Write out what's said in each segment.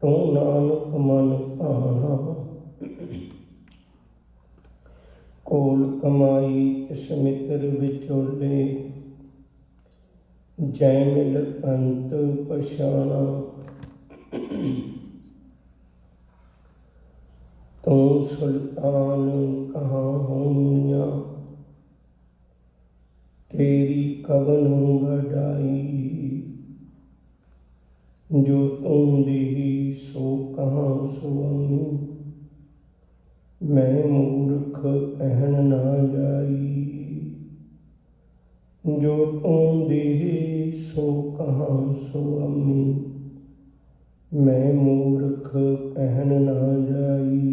ਤੂੰ ਨਾਨਕ ਮਨ ਭਾਣਾ। ਕੋਲ ਕਮਾਈ ਇਸ ਮਿੱਤਰ ਵਿਚੋਲੇ, ਜੈ ਮਿਲ ਅੰਤ ਪਛਾਣਾ। ਤੂੰ ਸੁਲਤਾਨ ਕਹਾਂ ਹੋਈਆਂ, तेरी कवन बढ़ाई। जो तुम देही सो कहाँ सुअमी, मैं मूर्ख कहन ना जाई। जो तुम देही सो कहाँ सुअमी, मैं मूर्ख कहन ना जाई।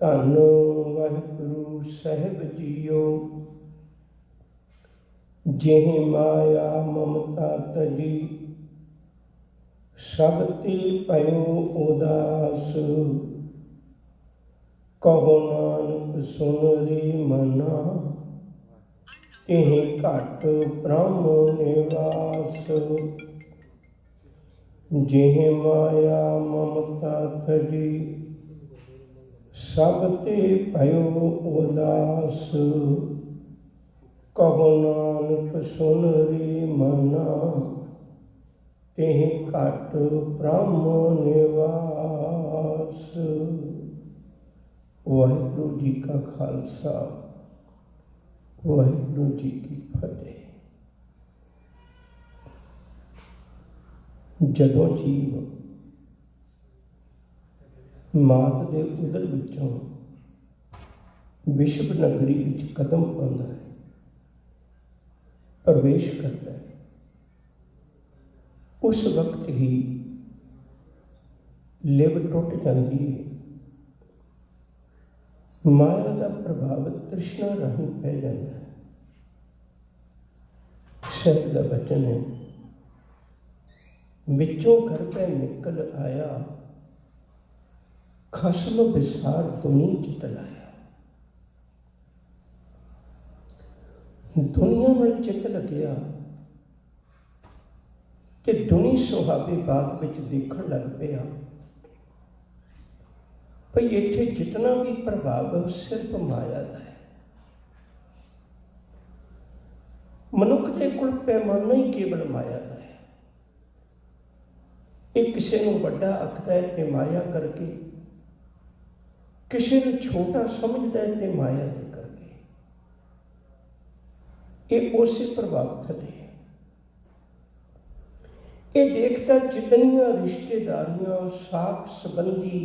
धन वाहिगुरु साहिब जीओ, जिह माया ममता तजी, सब ते पयो उदास। कहो नानक सुन रे मना, तिह घट ब्रह्म निवास। जिह माया ममता तजी, सब ते भयो उदास। कहो नानक सुन रे मना, तिह घट ब्रह्म निवास। वाहिगुरु जी का खालसा, वाहिगुरु जी की फतेह। जदों जीव मात दे उदर विचों विश्व नगरी विच कदम पाउंदा है, प्रवेश करता है, उस वक्त ही लिव टुट जाती है। माया का प्रभाव तृष्णा राही पै जाता है। शब्द का वचन है, विचों घर पे निकल आया, खसम विसार दुनी चित लाया। दुनिया में चित लग्या कि दुनी सुहावे बाग विच देखण लग पिया भई इत्थे जितना भी प्रभाव है सिर्फ माया का है। मनुख के कोल पैमाना ही केवल माया का है। एक किसी को वड्डा आखदा है ते माया करके, किसी को छोटा समझदा है ते माया दे करके। ये उसी प्रभाव थले है। ये देखता जितनियां रिश्तेदारियां, साख संबंधी,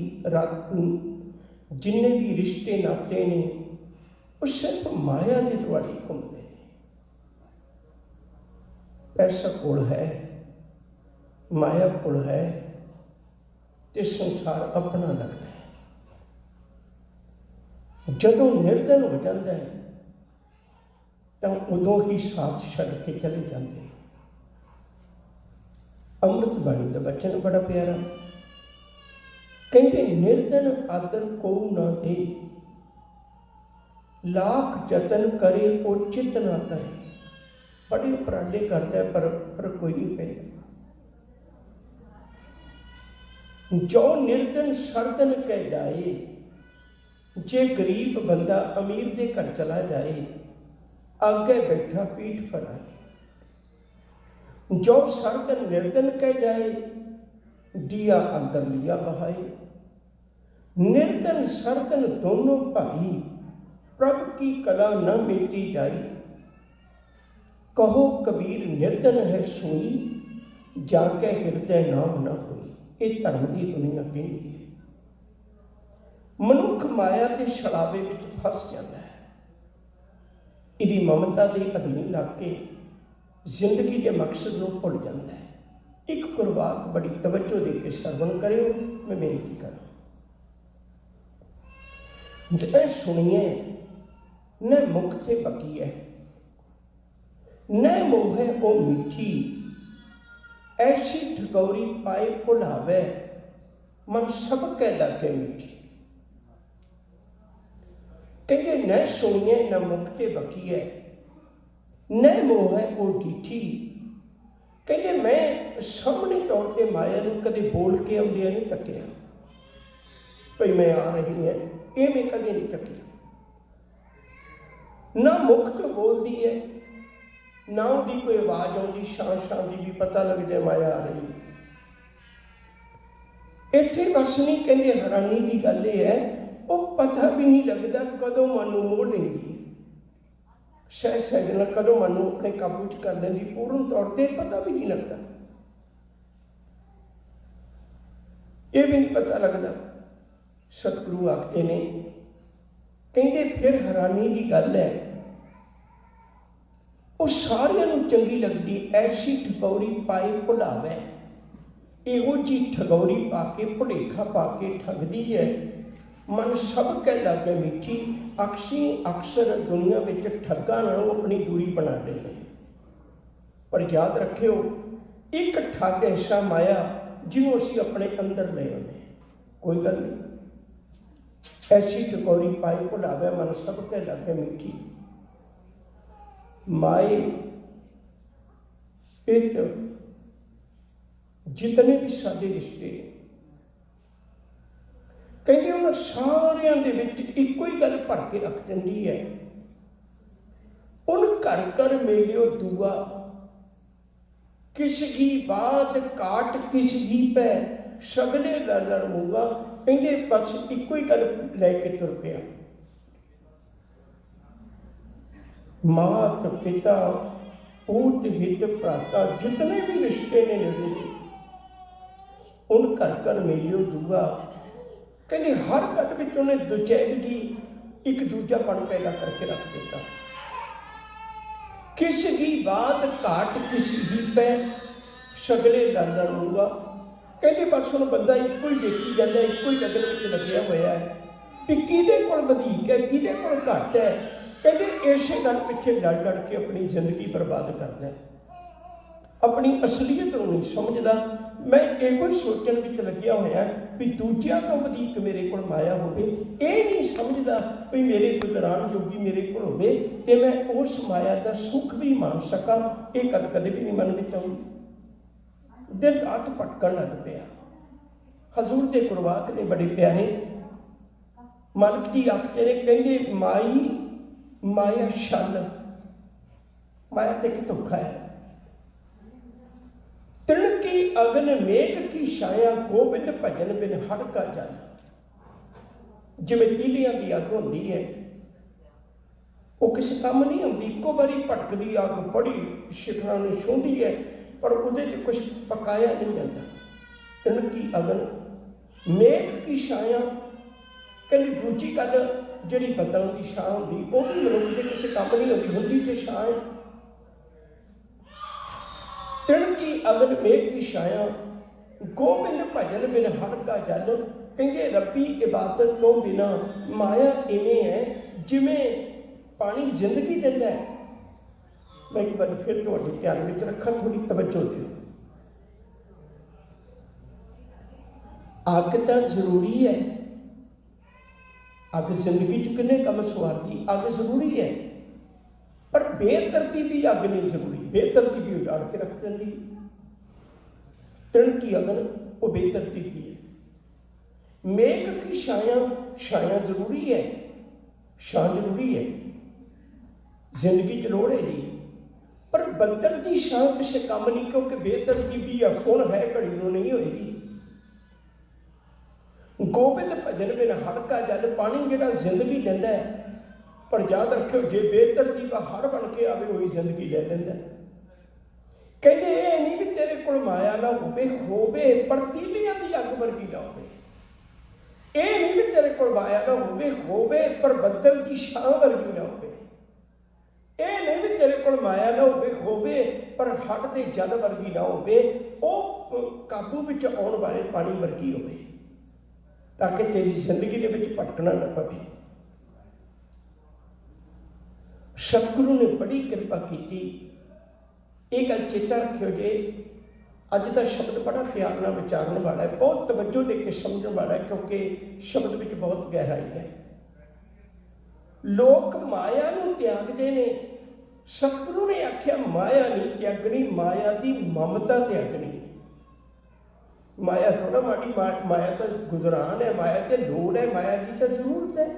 जिन्ने भी रिश्ते नाते ने, वो सिर्फ माया के दुआले घूमते हैं। पैसा कोल है, माया कोल है, तो संसार अपना लगता है। जदों निर्धन हो जाता है तो उदों ही साथ छड़ के चले जाते हैं। अमृत बाणी का बचन बड़ा प्यारा, कहते निर्धन आदर को ना दे, लाख जतन करे उचित ना करे। बड़े उपराले करता है पर कोई नहीं पैदा। जो निर्धन सरदन कह जाए, जे गरीब बंदा अमीर दे घर चला जाए, आगे बैठा पीठ फराए। जो सरदन निर्धन कह जाए, दिया अंदर लिया बहाए। निर्धन सरदन दोनों भाई, प्रभु की कला न मिटी जाई। कहो कबीर निर्धन है सोई, जाके हृदय नाम न होई। ये धर्म की दुनिया कहती है। मनुख माया के छलावे में फस जाता है। इसकी ममता के अधीन लग के जिंदगी के मकसद को भुल जाता है। एक कुरबात बड़ी तवज्जो दे के श्रवण करो, मैं बेनती करूँ। जितने सुनिए न मुख से बकी है, न मोह ओ मीठी, ऐसी ठगौरी पाए भुलावे, मन सब कह लागे मीठी। कहते न सुनिए न मुख से बकी है, न मोह ओ डीठी, कहते मैं सामने तौर पर माया नूं कदे बोल के आउंदियां नहीं तकिया, भई मैं आ रही है, ये मैं कदे नहीं तकिया। ना मुख तो बोलती है, ना उसकी कोई आवाज़ आती शां शां की भी पता लग जाए माया आ रही है। इत्थे बस नहीं, कहते हैरानी की गल यह है, वो पता भी नहीं लगता कदों मन मोह लेंदी, सहज सहज न कदों मन अपने काबू च कर लेंदी, पूर्ण तौर पर पता भी नहीं लगता, ये भी नहीं पता लगता। सतगुरु आखते ने, कहते फिर हैरानी की गल है, वो सारियां नूं चंगी लगती, ऐसी ठगौरी पाए भुलावे, इहो जी ठगौरी पा के भुलेखा पा के ठगदी है, मन सब कह लागे मीठी, अक्सर दुनिया में ठगा नालों अपनी दूरी बना लेते। पर याद रखियो, एक ठग ऐसा माया जिन्हों असीं अपने अंदर ले आने, कोई गल नहीं, ऐसी ठगौरी पाई भुलावे, मन सब कह लागे मीठी। माए एक जितने भी साडे रिश्ते कहते उन्होंने सारियां दे विच इक्को ही गल भर के रख दिंदी है, उन घर घर मेलियो दुआ, किसकी बात काट किसकी पै, सगले लड़ मूंगा। कहते बस इक्को ही गल लैके तुर पिया, मात पिता ऊट हित भ्राता, जितने भी रिश्ते ने निभे, उन घर घर मेलियो दुआ। कहते हर गल में उन्हें दुचैदगी, एक दूजापन पैदा करके रख दिता। किसकी बात घाट किसकी पै, सगले लड़ लूंगा। कहते बस हम बंदा एको ही देखी जाता, एको ही लगन में लग्या हुआ है कि किहदे कोल वधीक है, किहदे कोल घट है। कहते इसे गल पिछे लड़ लड़ के अपनी जिंदगी बर्बाद करता है, अपनी असलीयत को नहीं समझदा। मैं यो सोचण विच लग्या होया भी दूजिया तो वधीक मेरे को माया होवे, ये नहीं समझदा भी मेरे कोल दौरान जोगी मेरे को होवे ते मैं उस माया का सुख भी मान सकां। ये गल कदे भी नहीं मन में आउंदी। दिन रात भटकण लग पिया। हजूर के गुरवाक ने बड़े प्यारे मालिक जी आखते ने, कहंदे माई माया छल, माया ते एक धोखा है। तिण की अगन मेघ की छाया, गोबिंद भजन बिन हड़ का जल। जिवें तीलियां की अग होंदी है, वो किसी काम नहीं आती, इक्को बारी भटकदी अग बड़ी शिखरां नूं छूंहदी है, पर उहदे च कुछ पकाया नहीं जाता। तिण की अगन मेघ की छाया, कहंदी दूजी गल जिहड़ी बदल की छां होंदी, वो भी मनुख दे किसी काम नहीं होती, हुंदी ते छां है। तिण की अगन मेघ की छाया, गोबिंद भजन बिन हड़ का जल। कहंदे रब्बी इबादत तो बिना माया इवें है जिवें पानी जिंदगी दिंदा है। मैं एक बार फिर तुहाडे ध्यान विच रखा, थोड़ी तवज्जो दिओ। अग तो जरूरी है, अग जिंदगी च किन्ने कम सवारदी, अग जरूरी है, पर बेतरतीबी अग नहीं जरूरी, बेतरतीबी उजाड़ के रख देंदी। तिण की अगन वो बेतरतीबी है। मेघ की छाया, छाया जरूरी है, छां जरूरी है, जिंदगी च लोड़ है जी, पर बदल की छां किसी काम नहीं, क्योंकि बेतरतीबी है, हुण है घड़ी नूं नहीं होएगी। गोबिंद भजन बिन हड़ का जल, पानी जिहड़ा जिंदगी दिंदा है, पर याद रखियो जे बेतरतीबा हड़ बन के आवे वही जिंदगी ले लेंदा। कहते ये नहीं भी तेरे कोल माया ना होवे पर तीलियां दी अग वर्गी ना होवे। ये नहीं भी तेरे कोल माया ना होवे पर बदल की छां वर्गी ना होवे। ये नहीं भी तेरे कोल माया ना होवे पर हड़ दे जल वर्गी ना होवे, वो काबू विच आउण वाले पानी वर्गी होवे, ताकि तेरी जिंदगी दे विच भटकना ना पवे। सतगुरु ने बड़ी कृपा की। एक गल चेता रखियो जे, अज का शब्द बड़ा प्यार नाल विचारन वाला है, बहुत तवज्जो दे के समझण वाला है, क्योंकि शब्द विच बहुत गहराई है। लोग माया नूं त्यागदे ने, सतगुरु ने आख्या माया नहीं त्यागनी, माया की ममता त्यागनी। माया थोड़ा माड़ी, माया तो गुजरान है, माया तो लोड़ है, माया की तो जरूरत है।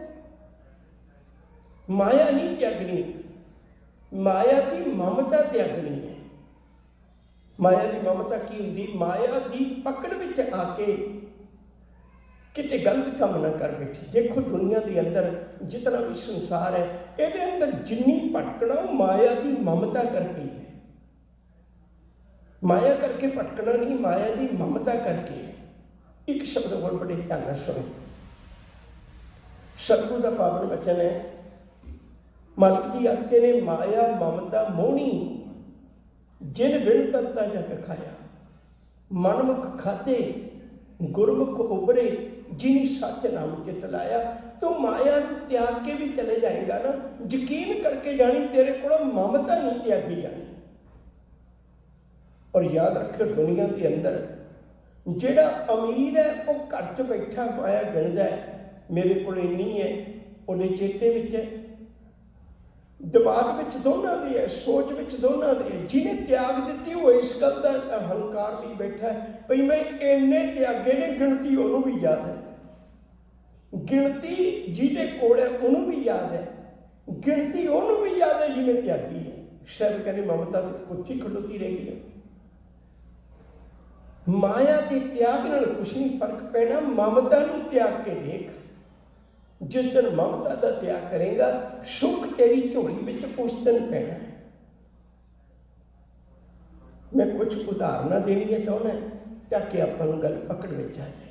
माया नहीं त्यागनी, माया की ममता त्यागनी है। माया की ममता की होंगी? माया की पकड़ में आके किते गलत काम ना कर बैठी। देखो दुनिया के अंदर जितना भी संसार है, ये अंदर जिन्नी भटकना माया की ममता करके है। माया करके भटकना नहीं, माया की ममता करके। एक शब्द और बड़े ध्यान सुनो, सतगुरु का पावन वचन है। मालिक जी आखते ने माया ममता मोहनी जिन बिन तत्ता जग खाया, मनमुख खाते गुरमुख उभरे जिन सच नाम चित लाया। तो माया त्याग के भी चले जाएगा ना, यकीन करके जानी तेरे को ममता नहीं त्यागी जानी। और याद रखो दुनिया के अंदर जेड़ा अमीर है वो घर च बैठा माया गिनता है, मेरे को इन्नी है, उन्हें चेते विच है, दिमाग में दोनों की है, सोच में दोनों की है। जिन्हें त्याग दी वो इस गल का अहंकार भी बैठा है भाई मैं इन्ने त्यागे ने, गिनती उन्होंने भी याद है, गिनती जिहदे कोल है उन्होंने भी याद है, गिनती उन्होंने भी याद है जिन्हें त्यागी है। शायद कहने ममता तो कुछ खड़ोती रहेगी है। माया के त्याग नाल कुछ नहीं फर्क पैना, ममता नूं त्याग के देख। जिस दिन ममता का त्याग करेगा सुख तेरी झोली में उस दिन पैना। मैं कुछ उदाहरण देनिया चाहना ताकि अपन गल पकड़ में आ जाए।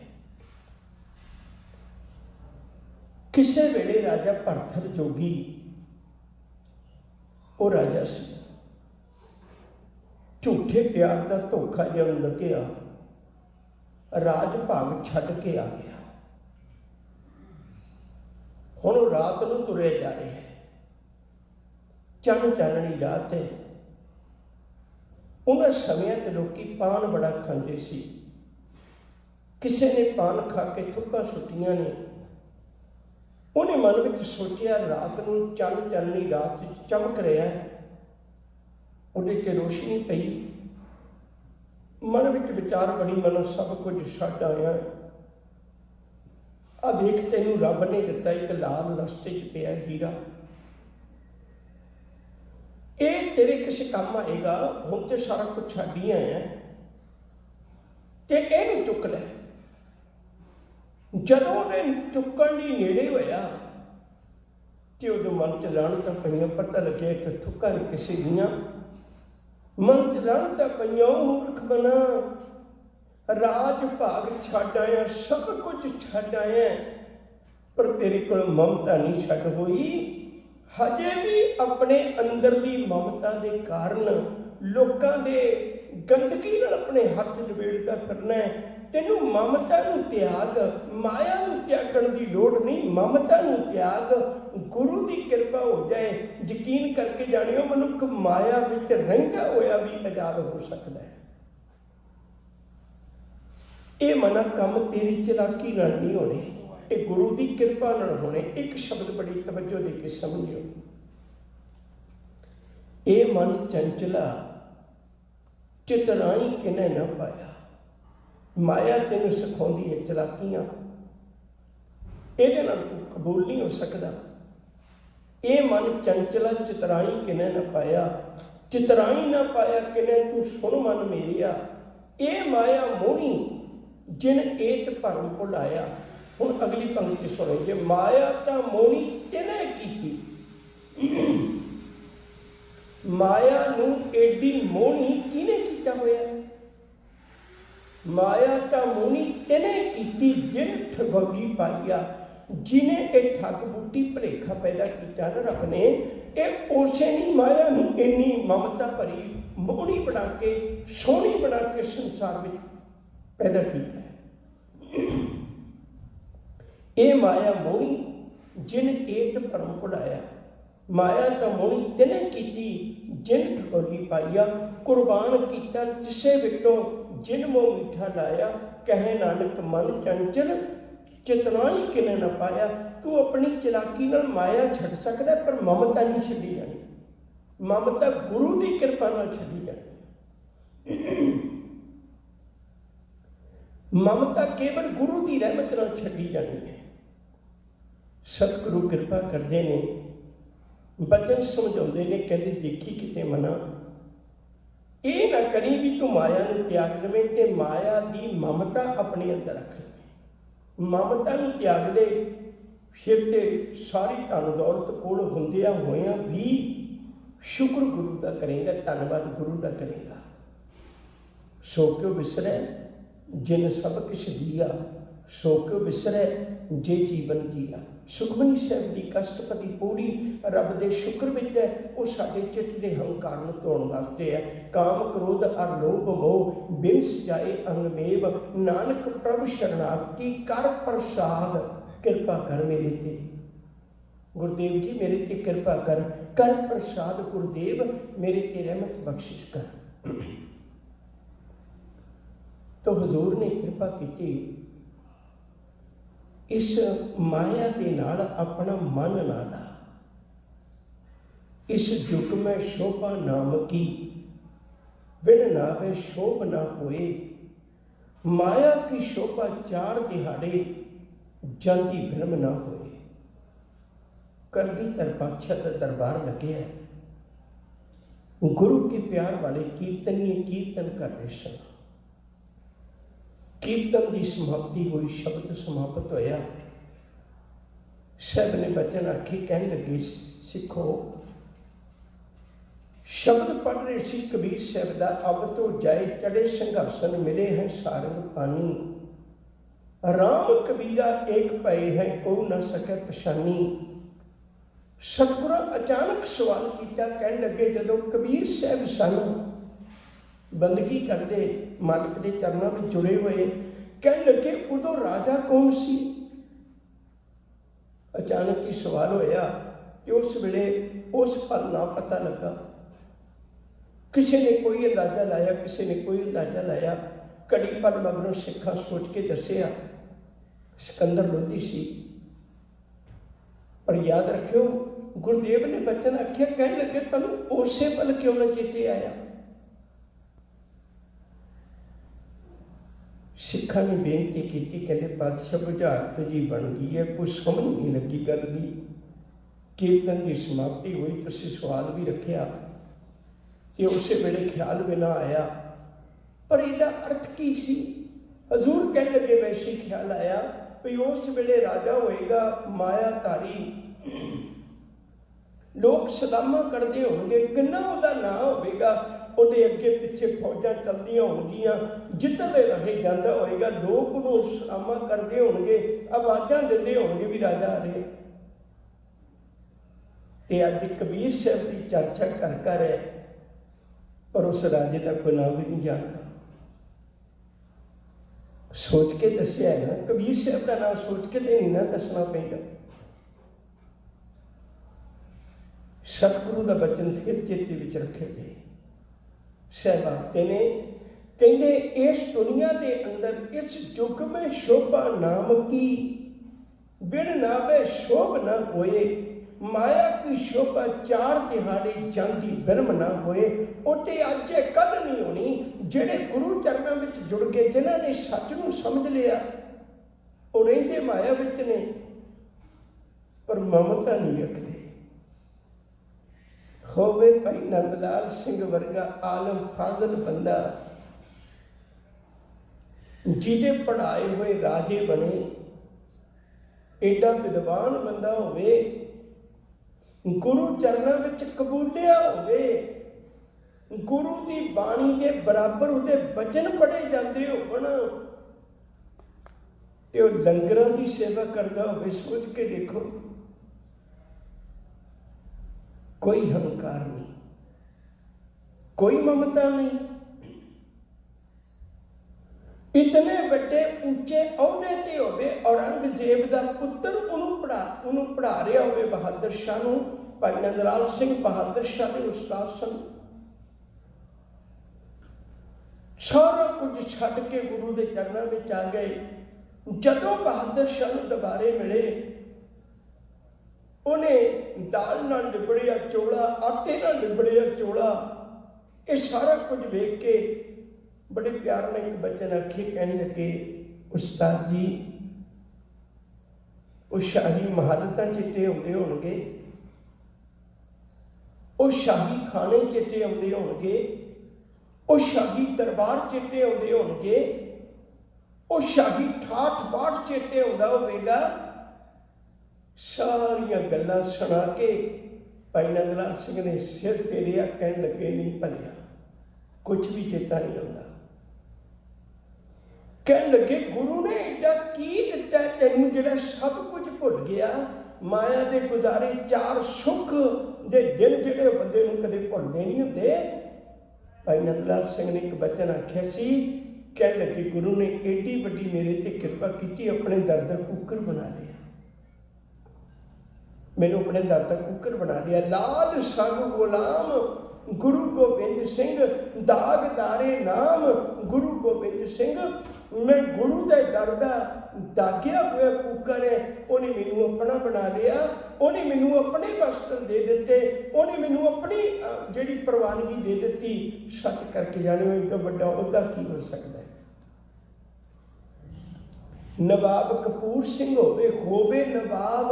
किसी वेले राजा भरथर जोगी, वो राजा से झूठे प्यार का धोखा जो लग्या, राज भाग छड्ड के आ गया। हुण रात नूं तुरे जा रहे हैं, चंद चाननी रात है। उन्होंने समय लोग पान बड़ा खाते सी, किसी ने पान खा के थुक्कां सुट्टियां ने। उन्हें मन में सोचा रात नूं चंद चाननी रात चमक रहा है, उहदे ते रोशनी पई। मन में विचार बड़ी मनो सब कुछ छड्ड आया, आ देख तेनू रब ने दिता एक लाल रस्ते च पिया हीरा, ये तेरे किसी काम आएगा। हुण तो सारा कुछ छड्ड ही आया ते इहनूं चुक लै। जदों ते चुकण लई नेड़े होया ते उहदे मन च लाणतां पईआं, पता लग्या कि थुक्कां नहीं किसी दीआं। मन च लाणतां पईआं, मूर्ख बना, राज भाग छड्ड आया, सब कुछ छड्ड आया, पर तेरे को ममता नहीं छड्ड हुई। हजे भी अपने अंदरली ममता के कारण लोगों के गंदगी नाल अपने हथ लपेटदा फिरना है। तेनू ममता नूं त्याग, माया नूं त्यागण की लोड़ नहीं, ममता नूं त्याग। गुरु की कृपा हो जाए, यकीन करके जानियो मनुख माया विच रहिंदा होया भी आजाद हो सकता है। ये मना काम तेरी चलाकी नाल नहीं होने, ये गुरु की कृपा नाल होने। एक शब्द बड़ी तवज्जो दे के समझियो, ये मन चंचला चितराई किने न पाया। माया तेन सिखाउंदी है चलाकियां, ये तू कबूल नहीं हो सकता। ये मन चंचला चितराई किने न पाया, चितराई न पाया किने तू सुन मन मेरिया। ये माया मोहनी जिन एत भरम भुलाया। हुण अगली पंक्ति सुनो, माया तां मोहनी तिने कीती। माया नूं एडी मोहनी किने कीता होया? माया तां मोहनी तिने कीती जिन ठगौली पाईया। जिन्हें एक ठग बूटी भुलेखा पैदा किया ना रब ने, ये उसे नहीं माया नूं इन्नी ममता भरी मोहनी बना के, सोहनी बना के संसार में पैदा किया है। ये माया मोहनी जिन एत भरम भुलाया। माया तो मोहनी तिने कीती जिन ठगौली पाईया। कुर्बान किया तिसे विचों जिन मोह मीठा लाया। कहे नानक मन चंचल चितनाई किने न पाया। तू अपनी चलाकी नाल माया छड्ड सकदा, पर ममता नहीं छड्डी जानी। ममता गुरु की कृपा नाल छड्डी जानी। ममता केवल गुरु की रहमत नाल छड्डी जानी है। सतगुरु कृपा करते ने, बचन समझाते ने, कहते देखी किते मना ये ना करी भी तू माया नूं त्याग देवे ते माया की ममता अपने अंदर रख ले। ममता नूं त्याग दे, फिर ते सारी धन दौलत कोल हुंदियां होइयां भी शुक्र गुरु का करेगा, धन्नवाद गुरु का करेगा। सो क्यों विसरै जिन सब किश दिया, सो क्यों विसरै जे जीवन जिया। सुखमनी साहिब की कष्टपति पौड़ी रब के शुक्र विच है, वो साडे चित्त के हंकार नूं धोण वास्ते है। काम क्रोध अर लोभ मोह बिन जाए अंगमेव, नानक प्रभु शरणागति कर प्रसाद, कृपा कर मेरे ते। गुरुदेव जी मेरे ते कृपा कर, कर प्रसाद गुरुदेव मेरे ते रहमत बख्शिश कर। तो हजूर ने कृपा की, इस माया के नाल अपना मन ना ला। इस युग में शोभा नाम की, बिन नावे शोभ ना होए। माया की शोभा चार दिहाड़े, जाती भ्रम ना होए। कलगीधर पातशाह का दरबार लगे है, गुरु के प्यार वाले कीर्तनीय कीर्तन कर रहे सन। कीर्तन की समाप्ति हुई, शब्द समाप्त होया। साहब ने बचन आखी, कहने लगे सिखो, शब्द पढ़ रहे सी कबीर साहब का, अब तो जाए चढ़े संघर्षण, मिले हैं सारंग पानी। राम कबीरा एक भय है, को न सके पछानी। सतगुरु अचानक सवाल किया, कहने लगे जदों कबीर साहब सन बंदगी करते, मालिक के चरणों में जुड़े हुए, कहने लगे उदों राजा कौन सी। अचानक ही सवाल होया कि उस वेले उस पल ना पता लगा। किसी ने कोई अंदाजा लाया, किसी ने कोई अंदाजा लाया। कड़ी पल मगरों सिखा सोच के दसिया सिकंदर लोधी सी। पर याद रखियो गुरुदेव ने बचन आख्या, कहने लगे तुहानूं उसे पल क्यों ना चेते आया। सिखा ने बेनती की, कहते पातशाह बुझारत जी बन गई है, कोई समझ नहीं लगी गल की। कीर्तन की समाप्ति हुई, तुसीं सवाल भी रखिया, ये उस वेले ख्याल भी ना आया, पर इसका अर्थ की सी। हजूर कह लगे वैसे ख्याल आया भी उस वेले राजा होएगा मायाधारी, लोग सलामा करते होंगे, किन्ना उहदा नाम होगा, ਉਹਦੇ ਅੱਗੇ ਪਿੱਛੇ ਫੌਜਾਂ ਚੱਲਦੀਆਂ ਹੋਣਗੀਆਂ, ਜਿੱਧਰਲੇ ਰਹੇ ਜਾਂਦਾ ਹੋਏਗਾ, ਲੋਕ ਉਹਨੂੰ ਸਲਾਮਾ ਕਰਦੇ ਹੋਣਗੇ, ਆਵਾਜ਼ਾਂ ਦਿੰਦੇ ਹੋਣਗੇ ਵੀ ਰਾਜਾ ਆ ਰਿਹਾ। ਤੇ ਅੱਜ ਕਬੀਰ ਸਾਹਿਬ ਦੀ ਚਰਚਾ ਕਰ ਕਰ ਹੈ, ਪਰ ਉਸ ਰਾਜੇ ਦਾ ਕੋਈ ਨਾਮ ਵੀ ਨਹੀਂ ਜਾਣਦਾ। ਸੋਚ ਕੇ ਦੱਸਿਆ ਹੈ ਨਾ, ਕਬੀਰ ਸਾਹਿਬ ਦਾ ਨਾਮ ਸੋਚ ਕੇ ਤੇ ਨਹੀਂ ਨਾ ਦੱਸਣਾ ਪੈਂਦਾ। सतगुरु का बचन फिर चेते विच रखे गए। साहब आखते ने, कहते इस दुनिया के अंदर इस युग में शोभा नाम की, बिन नावे शोभ न होए। माया की शोभा चार दिहाड़े जाती ब्रह्म ना होए। उते अज कद नहीं होनी, जेड़े गुरु चरणों में जुड़ गए, जिन्होंने सच नूं समझ लिया, वो रहिंदे माया विच ने, पर ममता नहीं रखते। होवे भाई नंदलाल सिंह वर्गा आलम फाजल बंदा, जिहदे पढ़ाए हुए राजे बने, एडा विद्वान बंदा होवे, गुरु चरणों में कबूलिया होवे, गुरु की बाणी के बराबर उहदे वचन पढ़े जाते होण, ते ओह लंगरां की सेवा करता होवे। सोच के देखो, कोई हंकार नहीं, कोई ममता नहीं, इतने बड़े ऊंचे अहदे ते होवे, औरंगजेब का पुत्र उन्होंने पढ़ा रहा होवे, बहादुर शाह नूं। भाई नंदलाल सिंह बहादुर शाह के उस्ताद सन। सारा कुछ छड्ड के गुरु के चरणों में आ गए। जदों बहादुर शाह नूं दुबारे मिले, उन्हें दाल नाल निबड़िया चोला, आटे नाल निबड़िया चोला, ये सारा कुछ वेख के बड़े प्यार में एक बच्चे ने आखे, कहने लगे उस्ताद जी वो शाही महल तो चेते आते होणगे, वो शाही खाने चेते आते होणगे, वो शाही दरबार चेते आते होणगे, वो शाही ठाठ बाठ चेते आउंदा होवेगा। सारिया गल्लां सुना के भाई नंद लाल सिंह ने सिर फेरिया, कहन लगे नहीं भलिया कुछ भी चेता नहीं आता। कहन लगे गुरु ने एडा की दिता तेनू जिहड़ा सब कुछ भुल गया। माया के गुजारे चार सुख दे दिन जिहड़े बंदे नूं कदे भुलदे नहीं हुंदे। भाई नंद लाल सिंह ने एक बचन आख्या सी, कहन लगे गुरु ने एडी वड्डी मेरे ते कृपा की, अपने दर दा कुकर बना लिया, मैनू अपने दर दा कुकर बना लिया। लाल संग गुलाम गुरु गोबिंद सिंह, दागदारे नाम गुरु गोबिंद सिंह। मैं गुरु के दर दा दागिया हुआ कुकर है, उन्हें मैनू अपना बना लिया, उन्हें मैनू अपने वस्त्र दे दिते, उन्हें मैनू अपनी जिहड़ी प्रवानगी दे दी। सच करके जाने इतना वड्डा ओहदा की हो सकता है। नवाब कपूर सिंह होवे नवाब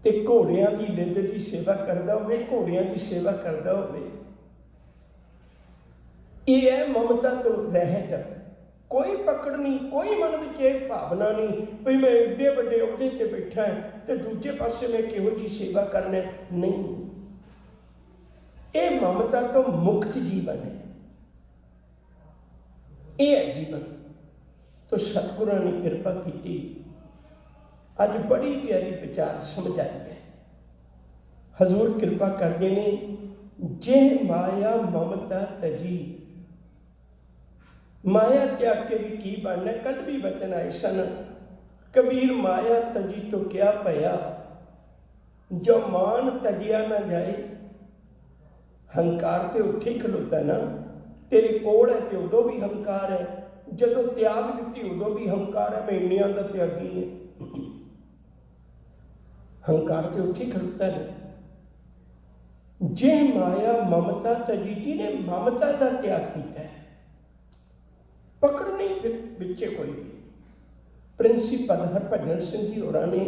ते घोड़ियां की लिंद की सेवा करता होवे, घोड़ियां की सेवा करता होवे। ये है ममता तो रहत, कोई पकड़ नहीं, कोई मन में एक भावना नहीं भाई मैं एडे बड़े अहदे ते बैठा है तो दूजे पासे मैं किहो जी सेवा करना नहीं। ये ममता तो मुक्त जीवन है, ये है जीवन। तो सतगुरां ने कृपा की, अज बड़ी प्यारी विचार समझ आई है। हजूर कृपा करते ने, जे माया ममता तजी, माया त्याग के भी की बनना। कल भी वचन आए सन, कबीर माया तजी तो क्या पया, जो मान तजिया ना जाए। हंकार तो उठे खलोता ना, तेरे कोल है तो उदों भी हंकार है, जदों त्याग दिती उदों भी हंकार है। मैं इन्नियां दा त्यागी है, हंकार तो उठी खड़ोता है। जे माया ममता तजी, ने ममता का त्याग किया है, पकड़ नहीं फिर बिचे कोई भी। प्रिंसीपल हरभजन सिंह जी होरां ने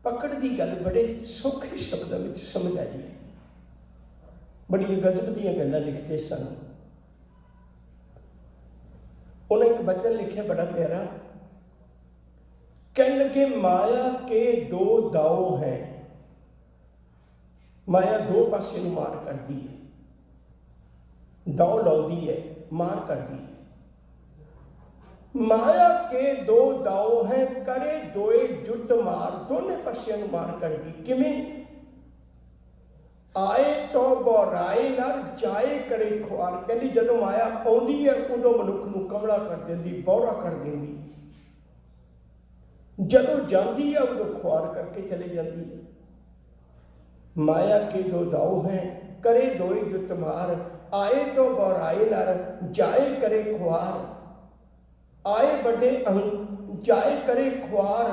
पकड़ की गल बड़े सौखे शब्दों में समझ आई है। बड़ी गजब दी गल्लां लिखते सन। उन्हें एक वचन लिखे बड़ा प्यारा, कहने लगे माया के दो दाव हैं। माया दो पासे नूं मार करती है, दाव लाउंदी है, मार करती है। माया के दो दाव हैं, करे दोए जुट मार, दोने पासियां नूं मार करती। किवें? आए तो बोराए नर, जाए करे खुआर। कहती जदों माया आउंदी है उदों मनुख नूं कमला कर देंदी, बौरा कर देंदी, जदों जाती है उदों खुआर करके चले जाती है। माया के दो दाव हैं, करे दोई जुट मार, आए तो बोराए नर, जाए करे खुआर। आए बड़े जाए करे खुआर,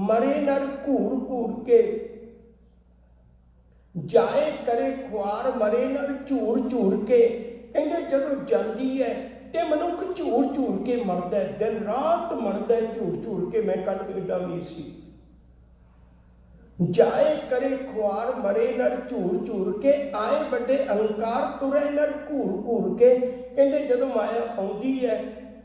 मरे नर घूर घूर के। जाए करे खुआर, मरे नर झूर झूर के। कहते जदों जाती है तो मनुख झूर झूर के मरदा है, दिन रात मरदा है झूर झूर के। मैं कल एडा अमीर सी। जाए करे खुआर, मरे नर झूर झूर के। आए बड़े अहंकार, तुरे नर घूर घूर के। कहते जदों माया आउंदी है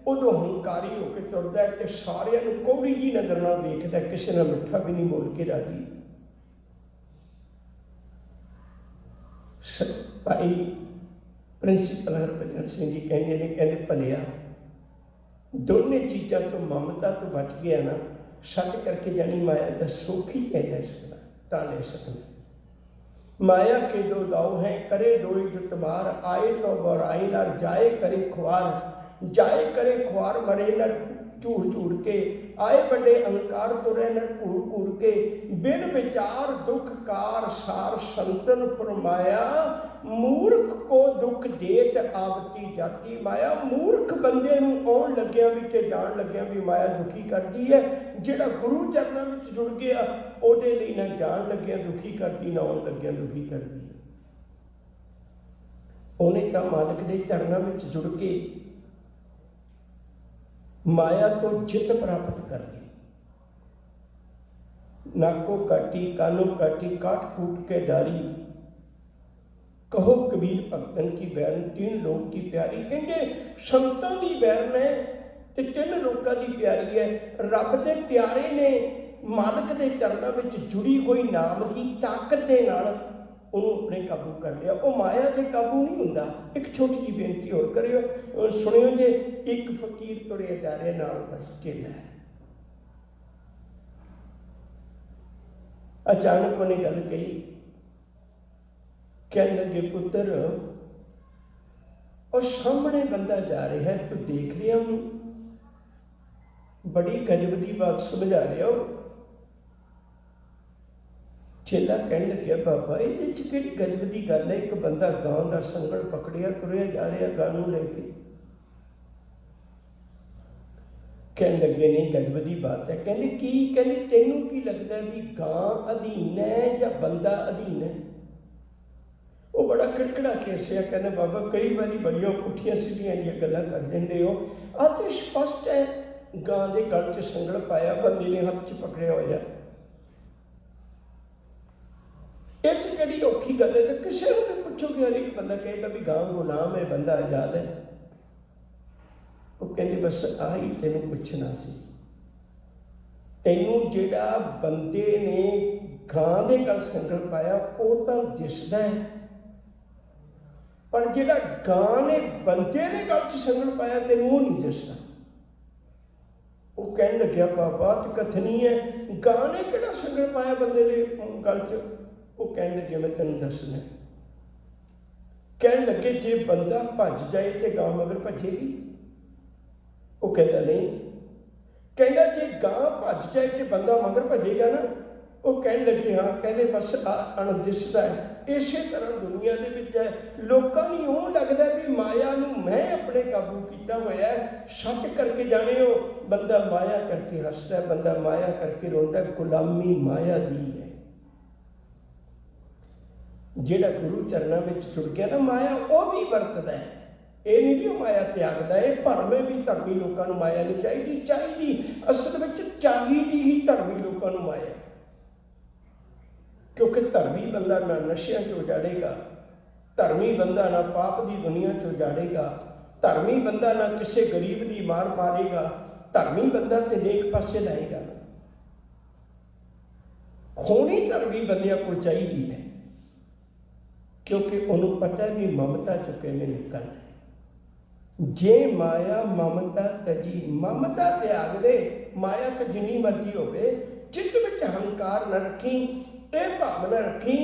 उदों हंकारी होकर तुरदा है, सारियां नूं कौड़ी जी नज़र नाल वेखदा, किसी नाल मिठा भी नहीं बोल के राजी। भाई प्रिंसीपल हरभजन सिंह जी कहते भलिया दोनों चीज़ों तो ममता तो बच गया ना, सच करके जानी माया का सुख ही कह जा सकता, ता ले सकते। माया के दो दाव हैं, करे दोई जुट मार। आए तो बोराई नर, जाए करे खुआर। जाए करे खुआर, मरे नर झूर झूर के। आए बड़े अहंकार तुरे न घूर घूर के, बिन विचार दुख कार सार संतन फरमाया, मूर्ख को दुख देत आवती जाती माया। मूर्ख बंदे नूं आउण लग्गिया भी ते जाण लग्गिया भी माया दुखी करती है। जिहड़ा गुरु चरणों में जुड़ गया उहदे लई ना जाण लग्गिया दुखी करती, ना आउण लग्गिया दुखी करती। उन्हें तो मालिक के चरणों में जुड़ के माया तो जित प्राप्त कर ली। नाको काटी कानो काटी काट कूट के डारी, कहो कबीर भगतन की बैरन तीन लोग की प्यारी। कहते संतां की बैरन है ते तीन लोगों की प्यारी है। रब के प्यारे ने मालिक के चरणों में जुड़ी हुई नाम की ताकत के नाल ਉਹਨੂੰ अपने काबू कर लिया। वो माया के काबू नहीं होंदा। एक छोटी जी बेनती होर करियो, सुनियो जे, एक फकीर तुरे जा रहे नाल बस चेला है। अचानक उन्हें गल कही, कहने लगे पुत्र और सामने बंदा जा रहा है, तू देख रहा हूं, बड़ी गजब की बात समझा रहा हो। चेला कहने लगे बाबा ये कि गजब की गल है, एक बंदा गांव का संगल पकड़िया तुरया जा रहा गां नूं लेके। कहने लगे नहीं गजब की बात है। कहने की? कहने तेनू की लगता है भी गां अधीन है या बंदा अधीन है? वो बड़ा खड़खड़ा केसिया। कहने बाबा कई बारी बड़िया पुठिया सीधियां जी गल्लां कर देंदे हो, आ तो स्पष्ट है गां के गल च संगल पाया, बंदे ने हथ च पकड़िया होया, इस कड़ी औखी गल है। तो किसी को भी पूछोगे हर एक बंदा कहेगा भी गां गुलाम है, बंदा आजाद है। वो कहते बस आई तेन पूछना सी, तेनू जेड़ा बंदे ने गां दे गल संगल पाया वो तो दिसदा है, पर जेड़ा गां ने बंदे ने गल च संगल पाया तेनू वो नहीं दिसदा। वो कहने लग्या बाबा तो कथनी है, गां ने किहड़ा संगल पाया बंदे ने गल च? वो कहने लगे मैं तेन दसना। कहने लगे जे बंदा भज जाए तो गां मगर भजेगी? वो कहता नहीं। कहना जे गां भज जाए तो बंदा मगर भजेगा ना? वो कहने लगे हाँ। कहने बस अणदिसदा है। इस तरह दुनिया के विच है, लोगों नूं इउं लगदा भी माया नूं मैं अपने काबू किया होया है। सच करके जाने हो, बंदा माया करके हसदा है, बंदा माया करके रोंदा है। गुलामी माया दी है। जिहड़ा गुरु चरणों में जुड़ गया ना, माया वो भी वरतदा है। ये नहीं भी माया त्यागदा है। भरवें भी धर्मी लोगों को माया नहीं चाहिए, चाहिए असल में चाहिए ही धर्मी लोगों को माया। क्योंकि धर्मी बंदा ना नशियां च उजाड़ेगा, धर्मी बंदा ना पाप की दुनिया च उजाड़ेगा, धर्मी बंदा ना किसी गरीब की मार मारेगा, धर्मी बंदा तो नेक पासे लाएगा। होनी धर्मी बंदियां को चाहिए है, क्योंकि उन्होंने पता भी ममता चुके में निकलना। जे माया ममता तजी, ममता त्याग दे। माया तो जिनी मर्जी होवे, चित्त में अहंकार न रखी, ये भावना रखी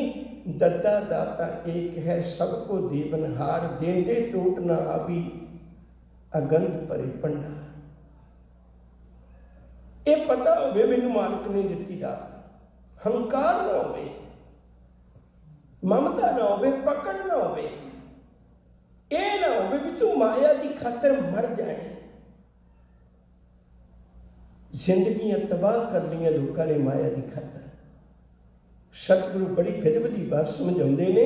दद्दा दाता एक है, सबको देवनहार, देंदे टूट ना आवी अगंध परे भंडार। ये पता होवे मैनू मालिक ने दिती दात, हंकार ना होवे, ममता ना होवे, पकड़ ना होवे, ये ना होवे भी तू माया की खातर मर जाए। जिंदगियां तबाह कर लिया लोगों ने माया की खातर। सतगुरु बड़ी गजब की बात समझाते ने,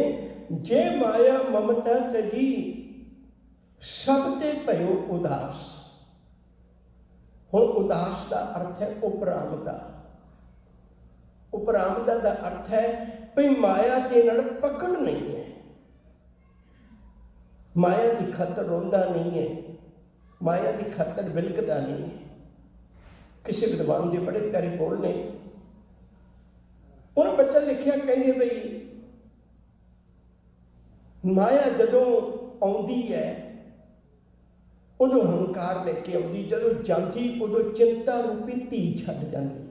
जे माया ममता तजी सब ते भयो उदास। हुण उदास का अर्थ है उपरामता। उपरामता का अर्थ है भी माया के नाल पकड़ नहीं है, माया की खातर रोंदा नहीं है, माया की खातर बिलकदा नहीं है। किसी विद्वान के बड़े प्यारे बोल ने, उन्होंने बच्चा लिखिया, कहेंगे बई माया जदों आउंदी है उदों हंकार लेके आउंदी, जदों जाती उदों चिंता रूपी धी छड्ड जाती है।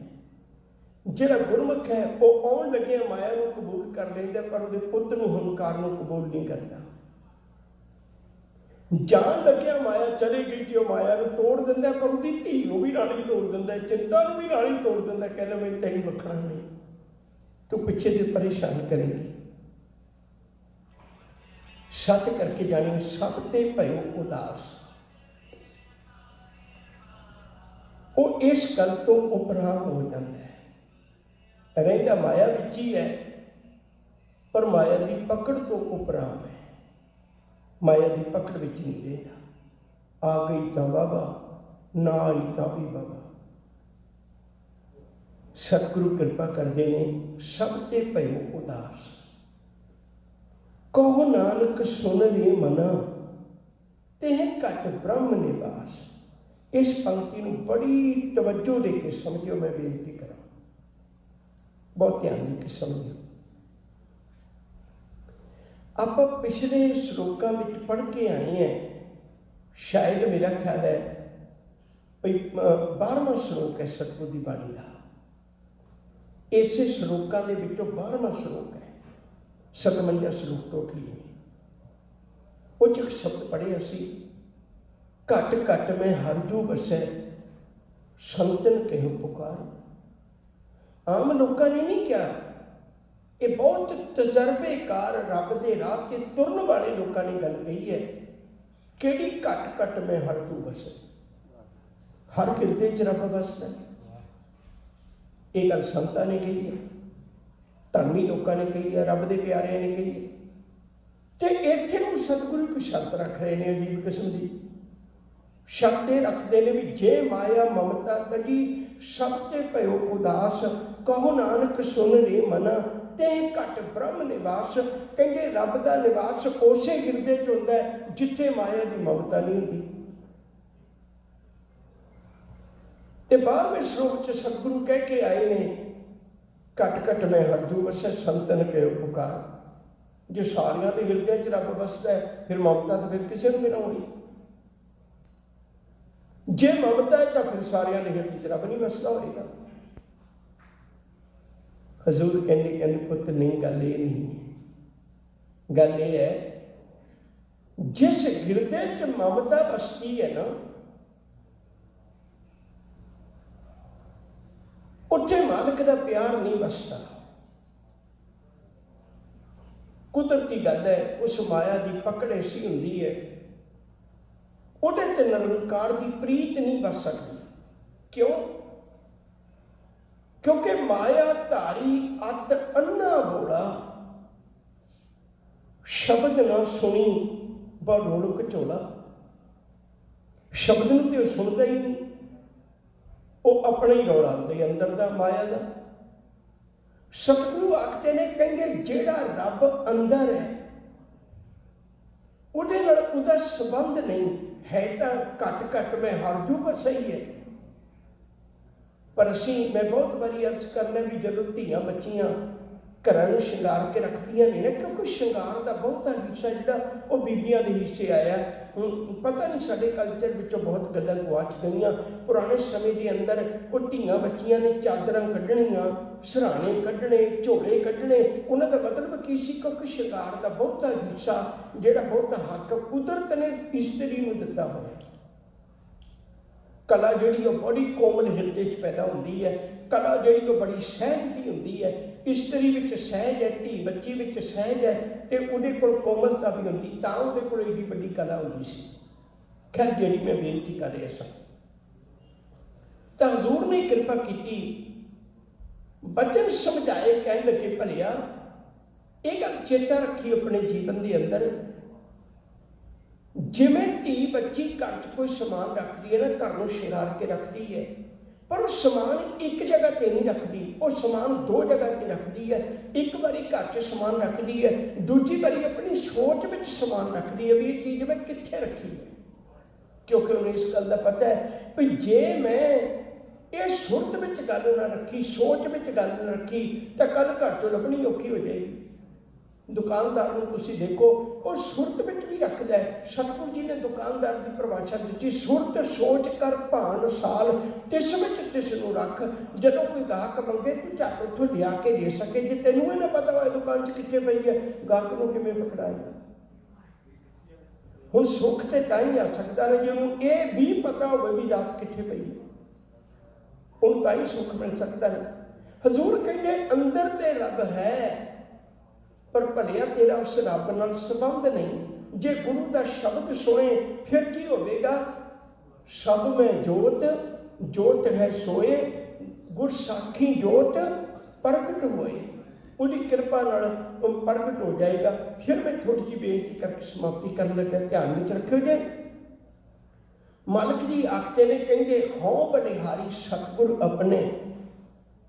जिहड़ा गुरमुख है वह आउण लगे माया नूं कबूल कर लैंदा, पर उहदे पुੱਤ नूं हंकार नूं कबूल नहीं करता। ਜਾਣ ਲੱਗਿਆ ਮਾਇਆ ਚਲੇ ਗਈ ਤੇ ਉਹ ਮਾਇਆ ਨੂੰ ਤੋੜ ਦਿੰਦਾ, ਪਰ ਉਹਦੀ ਧੀ ਨੂੰ ਵੀ ਨਾਲ ਹੀ ਤੋੜ ਦਿੰਦਾ, ਚਿੰਤਾ ਨੂੰ ਵੀ ਨਾਲ ਹੀ ਤੋੜ ਦਿੰਦਾ। ਕਹਿੰਦਾ ਮੈਂ ਤੈਨੂੰ ਰੱਖਣਾ ਨਹੀਂ, ਤੂੰ ਪਿੱਛੇ ਦੇ ਪਰੇਸ਼ਾਨ ਕਰੇਗੀ। ਸੱਚ ਕਰਕੇ ਜਾਣੀ ਸਭ ਤੇ ਭਇਓ ਉਦਾਸ। ਉਹ ਇਸ ਗੱਲ ਤੋਂ ਉਪਰਾਮ ਹੋ ਜਾਂਦਾ ਹੈ, ਰਹਿੰਦਾ ਮਾਇਆ ਵਿੱਚ ਹੀ ਹੈ, ਪਰ ਮਾਇਆ ਦੀ ਪਕੜ ਤੋਂ ਉਪਰਾਮ ਹੈ, ਮਾਇਆ ਦੀ ਪਕੜ ਵਿੱਚ ਨਹੀਂ ਰਹਿੰਦਾ। ਆ ਗਈ ਤਾਂ ਬਾਬਾ, ਨਾ ਆਈ ਤਾਂ ਵੀ ਬਾਬਾ। ਸਤਿਗੁਰੂ ਕਿਰਪਾ ਕਰਦੇ ਨੇ, ਸਭ ਤੇ ਭਇਓ ਉਦਾਸ। ਕਹੋ ਨਾਨਕ ਸੁਨ ਰੇ ਮਨਾ, ਤੇ ਘਟ ਬ੍ਰਹਮ ਨਿਵਾਸ। ਇਸ ਪੰਕਤੀ ਨੂੰ ਬੜੀ ਤਵੱਜੋ ਦੇ ਕੇ ਸਮਝਿਓ, ਮੈਂ ਬੇਨਤੀ ਕਰਾਂ, ਬਹੁਤ ਧਿਆਨ ਦੇ ਕੇ ਸਮਝਿਓ। ਆਪਾਂ ਪਿਛਲੇ ਸ਼ਲੋਕਾਂ ਵਿੱਚ ਪੜ੍ਹ ਕੇ ਆਏ ਹਾਂ, ਸ਼ਾਇਦ ਮੇਰਾ ਖਿਆਲ ਹੈ 12ਵਾਂ ਸ਼ਲੋਕ ਹੈ ਸਤਿਗੁਰ ਦੀ ਬਾਣੀ ਦਾ। ਇਸੇ ਸ਼ਲੋਕਾਂ ਦੇ ਵਿੱਚੋਂ 12ਵਾਂ ਸ਼ਲੋਕ ਹੈ, 57 ਸ਼ਲੋਕ ਟੋਟਲੀ ਨੇ। ਉਹ 'ਚ ਇੱਕ ਸ਼ਬਦ ਪੜ੍ਹਿਆ ਸੀ, ਘਟ ਘਟ ਮੈਂ ਹਰਜੂ ਵਸੈ, ਸੰਤਨ ਕਹਿ ਪੁਕਾਰ। ਆਮ ਲੋਕਾਂ ਨੇ ਨਹੀਂ ਕਿਹਾ, ਇਹ ਬਹੁਤ ਤਜਰਬੇਕਾਰ ਰੱਬ ਦੇ ਰਾਹ ਤੇ ਤੁਰਨ ਵਾਲੇ ਲੋਕਾਂ ਨੇ ਗੱਲ ਕਹੀ ਹੈ। ਕਿਹੜੀ ਘਟ ਘਟ ਮੈਂ ਹਰਜੂ ਵਸੈ, ਹਰ ਕਿਰਤੇ 'ਚ ਰੱਬ ਵਸਦਾ। ਇਹ ਗੱਲ ਸੰਤਾਂ ਨੇ ਕਹੀ ਹੈ, ਧਰਮੀ ਲੋਕਾਂ ਨੇ ਕਹੀ ਹੈ, ਰੱਬ ਦੇ ਪਿਆਰਿਆਂ ਨੇ ਕਹੀ ਹੈ। ਤੇ ਇੱਥੇ ਨੂੰ ਸਤਿਗੁਰੂ ਇੱਕ ਸ਼ਰਤ ਰੱਖ ਰਹੇ ਨੇ, ਅਜੀਬ ਕਿਸਮ ਦੀ ਸ਼ਰਤ ਇਹ ਰੱਖਦੇ ਨੇ ਵੀ ਜੇ ਮਾਇਆ ਮਮਤਾ ਤਜੀ, ਸਭ ਤੇ ਭਇਓ ਉਦਾਸ। ਕਹੋ ਨਾਨਕ ਸੁਨ ਰੇ ਮਨਾ, ਤੇ ਘਟ ਬ੍ਰਹਮ ਨਿਵਾਸ। ਕਹਿੰਦੇ ਰੱਬ ਦਾ ਨਿਵਾਸ ਉਸੇ ਹਿਰਦੇ 'ਚ ਹੁੰਦਾ ਹੈ ਜਿੱਥੇ ਮਾਇਆ ਦੀ ਮਮਤਾ ਨਹੀਂ ਹੁੰਦੀ। ਤੇ 12ਵੇਂ ਸ਼ਲੋਕ 'ਚ ਸਤਿਗੁਰੂ ਕਹਿ ਕੇ ਆਏ ਨੇ, ਘਟ ਘਟ ਮੈਂ ਹਰਜੂ ਵਸੈ, ਸੰਤਨ ਕਹਿ ਪੁਕਾਰ। ਜੇ ਸਾਰਿਆਂ ਦੇ ਹਿਰਦਿਆਂ 'ਚ ਰੱਬ ਵਸਦਾ ਹੈ, ਫਿਰ ਮਮਤਾ ਤਾਂ ਫਿਰ ਕਿਸੇ ਨੂੰ ਵੀ ਨਾ ਹੋਣੀ। ਜੇ ਮਮਤਾ ਹੈ ਤਾਂ ਫਿਰ ਸਾਰਿਆਂ ਦੇ ਹਿਰਦੇ 'ਚ ਰੱਬ ਨਹੀਂ ਵਸਦਾ ਹੋਏਗਾ। ਹਜ਼ੂਰ ਕਹਿੰਦੇ ਪੁੱਤ ਨਹੀਂ, ਗੱਲ ਇਹ ਨਹੀਂ ਹੈ। ਗੱਲ ਇਹ ਹੈ, ਜਿਸ ਹਿਰਦੇ 'ਚ ਮਮਤਾ ਵਸਦੀ ਹੈ ਨਾ, ਉੱਥੇ ਮਾਲਕ ਦਾ ਪਿਆਰ ਨਹੀਂ ਵਸਦਾ। ਕੁਦਰਤੀ ਗੱਲ ਹੈ, ਉਸ ਮਾਇਆ ਦੀ ਪਕੜ ਐਸੀ ਹੁੰਦੀ ਹੈ, ਉਹਦੇ ਤੇ ਨਿਰੰਕਾਰ ਦੀ ਪ੍ਰੀਤ ਨਹੀਂ ਵਸ ਸਕਦੀ। ਕਿਉਂ? ਕਿਉਂਕਿ ਮਾਇਆ ਧਾਰੀ ਅਤ ਅੰਨਾ ਬੋਲਾ, ਸ਼ਬਦ ਨਾ ਸੁਣੀ ਬਰੋੜ ਕਚੋਲਾ। ਸ਼ਬਦ ਨੂੰ ਤੇ ਉਹ ਸੁਣਦਾ ਹੀ ਨਹੀਂ, ਉਹ ਆਪਣਾ ਹੀ ਰੌਲਾ ਦੇ ਅੰਦਰ ਦਾ, ਮਾਇਆ ਦਾ। ਸਤਿਗੁਰੂ ਆਖਦੇ ਨੇ, ਕਹਿੰਦੇ ਜਿਹੜਾ ਰੱਬ ਅੰਦਰ ਹੈ ਉਹਦੇ ਨਾਲ ਉਹਦਾ ਸੰਬੰਧ ਨਹੀਂ ਹੈ, ਤਾਂ ਘਟ ਘਟ ਮੈਂ ਹਰਜੂ ਵਸੈ ਹੈ। ਪਰ ਅਸੀਂ, ਮੈਂ ਬਹੁਤ ਵਾਰੀ ਅਰਜ਼ ਕਰਨਾ ਵੀ ਜਦੋਂ ਧੀਆਂ ਬੱਚੀਆਂ ਘਰਾਂ ਨੂੰ ਸ਼ਿੰਗਾਰ ਕੇ ਰੱਖਦੀਆਂ ਨੇ ਨਾ, ਕਿਉਂਕਿ ਸ਼ਿੰਗਾਰ ਦਾ ਬਹੁਤਾ ਹਿੱਸਾ ਜਿਹੜਾ ਉਹ ਬੀਬੀਆਂ ਦੇ ਹਿੱਸੇ ਆਇਆ। ਹੁਣ ਪਤਾ ਨਹੀਂ ਸਾਡੇ ਕਲਚਰ ਵਿੱਚੋਂ ਬਹੁਤ ਗੱਲਾਂ ਗੁਆਚ ਗਈਆਂ। ਪੁਰਾਣੇ ਸਮੇਂ ਦੇ ਅੰਦਰ ਉਹ ਧੀਆਂ ਬੱਚੀਆਂ ਨੇ ਚਾਦਰਾਂ ਕੱਢਣੀਆਂ, ਸਿਰਹਾਣੇ ਕੱਢਣੇ, ਝੋਲੇ ਕੱਢਣੇ। ਉਹਨਾਂ ਦਾ ਮਤਲਬ ਕੀ ਸੀ? ਕਿਉਂਕਿ ਸ਼ਿੰਗਾਰ ਦਾ ਬਹੁਤਾ ਹਿੱਸਾ, ਜਿਹੜਾ ਬਹੁਤਾ ਹੱਕ ਕੁਦਰਤ ਨੇ ਇਸਤਰੀ ਨੂੰ ਦਿੱਤਾ ਹੋਇਆ। ਕਲਾ ਜਿਹੜੀ ਉਹ ਬੜੀ ਕੋਮਲ ਹਿਰਦੇ 'ਚ ਪੈਦਾ ਹੁੰਦੀ ਹੈ, ਕਲਾ ਜਿਹੜੀ ਉਹ ਬੜੀ ਸਹਿਜ ਦੀ ਹੁੰਦੀ ਹੈ। ਇਸਤਰੀ ਵਿੱਚ ਸਹਿਜ ਹੈ, ਧੀ ਬੱਚੀ ਵਿੱਚ ਸਹਿਜ ਹੈ, ਤੇ ਉਹਦੇ ਕੋਲ ਕੋਮਲਤਾ ਵੀ ਹੁੰਦੀ, ਤਾਂ ਉਹਦੇ ਕੋਲ ਏਡੀ ਵੱਡੀ ਕਲਾ ਹੁੰਦੀ ਸੀ। ਖੈਰ, ਜਿਹੜੀ ਮੈਂ ਬੇਨਤੀ ਕਰ ਰਿਹਾ ਸਾਂ, ਤਾਂ ਹਜ਼ੂਰ ਨੇ ਕਿਰਪਾ ਕੀਤੀ, ਬਚਨ ਸਮਝਾਏ, ਕਹਿਣ ਲੱਗੇ ਭਲਿਆ ਇਹ ਗੱਲ ਚੇਤਾ ਰੱਖੀ ਆਪਣੇ ਜੀਵਨ ਦੇ ਅੰਦਰ। ਜਿਵੇਂ ਧੀ ਬੱਚੀ ਘਰ 'ਚ ਕੋਈ ਸਮਾਨ ਰੱਖਦੀ ਹੈ ਨਾ, ਘਰ ਨੂੰ ਸ਼ਿੰਗਾਰ ਕੇ ਰੱਖਦੀ ਹੈ, ਪਰ ਉਹ ਸਮਾਨ ਇੱਕ ਜਗ੍ਹਾ 'ਤੇ ਨਹੀਂ ਰੱਖਦੀ, ਉਹ ਸਮਾਨ ਦੋ ਜਗ੍ਹਾ 'ਤੇ ਰੱਖਦੀ ਹੈ। ਇੱਕ ਵਾਰੀ ਘਰ 'ਚ ਸਮਾਨ ਰੱਖਦੀ ਹੈ, ਦੂਜੀ ਵਾਰੀ ਆਪਣੀ ਸੋਚ ਵਿੱਚ ਸਮਾਨ ਰੱਖਦੀ ਹੈ ਵੀ ਇਹ ਚੀਜ਼ ਮੈਂ ਕਿੱਥੇ ਰੱਖੀ ਹੈ। ਕਿਉਂਕਿ ਉਹਨੂੰ ਇਸ ਗੱਲ ਦਾ ਪਤਾ ਹੈ ਵੀ ਜੇ ਮੈਂ ਇਹ ਸੁਰਤ ਵਿੱਚ ਗੱਲ ਨਾ ਰੱਖੀ, ਸੋਚ ਵਿੱਚ ਗੱਲ ਨਾ ਰੱਖੀ, ਤਾਂ ਕੱਲ੍ਹ ਘਰ 'ਚੋਂ ਲੱਭਣੀ ਔਖੀ ਹੋ ਜਾਏਗੀ। ਦੁਕਾਨਦਾਰ ਨੂੰ ਤੁਸੀਂ ਦੇਖੋ, ਉਹ ਸੁਰਤ ਵਿੱਚ ਵੀ ਰੱਖਦਾ ਹੈ। ਸਤਿਗੁਰੂ ਜੀ ਨੇ ਦੁਕਾਨਦਾਰ ਦੀ ਪਰਿਭਾਸ਼ਾ ਦਿੱਤੀ, ਸੁਰਤ ਸੋਚ ਕਰ ਭਾਨ ਸਾਲ, ਤਿਸ ਵਿੱਚ ਤਿਸ ਨੂੰ ਰੱਖ। ਜਦੋਂ ਕੋਈ ਗਾਹਕ ਮੰਗੇ ਤੂੰ ਝੱਟ ਉੱਥੋਂ ਲਿਆ ਕੇ ਦੇ ਸਕੇ। ਜੇ ਤੈਨੂੰ ਇਹ ਨਾ ਪਤਾ ਹੋਏ ਦੁਕਾਨ 'ਚ ਕਿੱਥੇ ਪਈ ਹੈ, ਗਾਹਕ ਨੂੰ ਕਿਵੇਂ ਪਕੜਾਏਗਾ? ਹੁਣ ਸੁੱਖ ਤੇ ਤਾਂ ਹੀ ਆ ਸਕਦਾ ਨੇ ਜੇ ਉਹਨੂੰ ਇਹ ਵੀ ਪਤਾ ਹੋਵੇ ਵੀ ਰਾਤ ਕਿੱਥੇ ਪਈ ਹੈ, ਉਹਨੂੰ ਤਾਂ ਹੀ ਸੁੱਖ ਮਿਲ ਸਕਦਾ ਨੇ। ਹਜ਼ੂਰ ਕਹਿੰਦੇ ਅੰਦਰ ਤੇ ਰੱਬ ਹੈ, ਪਰ ਭਲਿਆ ਤੇਰਾ ਉਸ ਰੱਬ ਨਾਲ ਸੰਬੰਧ ਨਹੀਂ। ਜੇ ਗੁਰੂ ਦਾ ਸ਼ਬਦ ਸੁਣੇ ਫਿਰ ਕੀ ਹੋਵੇਗਾ? ਸਭ ਮੈਂ ਜੋਤ, ਜੋਤ ਹੈ ਸੋਏ, ਗੁਰ ਸਾਖੀ ਜੋਤ ਪ੍ਰਗਟ ਹੋਏ। ਉਹਦੀ ਕਿਰਪਾ ਨਾਲ ਉਹ ਪ੍ਰਗਟ ਹੋ ਜਾਏਗਾ। ਫਿਰ ਮੈਂ ਥੋੜੀ ਜਿਹੀ ਬੇਨਤੀ ਕਰਕੇ ਸਮਾਪਤੀ ਕਰਨ ਲੱਗਾ, ਧਿਆਨ ਵਿੱਚ ਰੱਖਿਓ ਜੇ। ਮਾਲਕ ਜੀ ਆਖਦੇ ਨੇ, ਕਹਿੰਦੇ ਹਉ ਬਲਿਹਾਰੀ ਸਤਿਗੁਰ ਆਪਣੇ,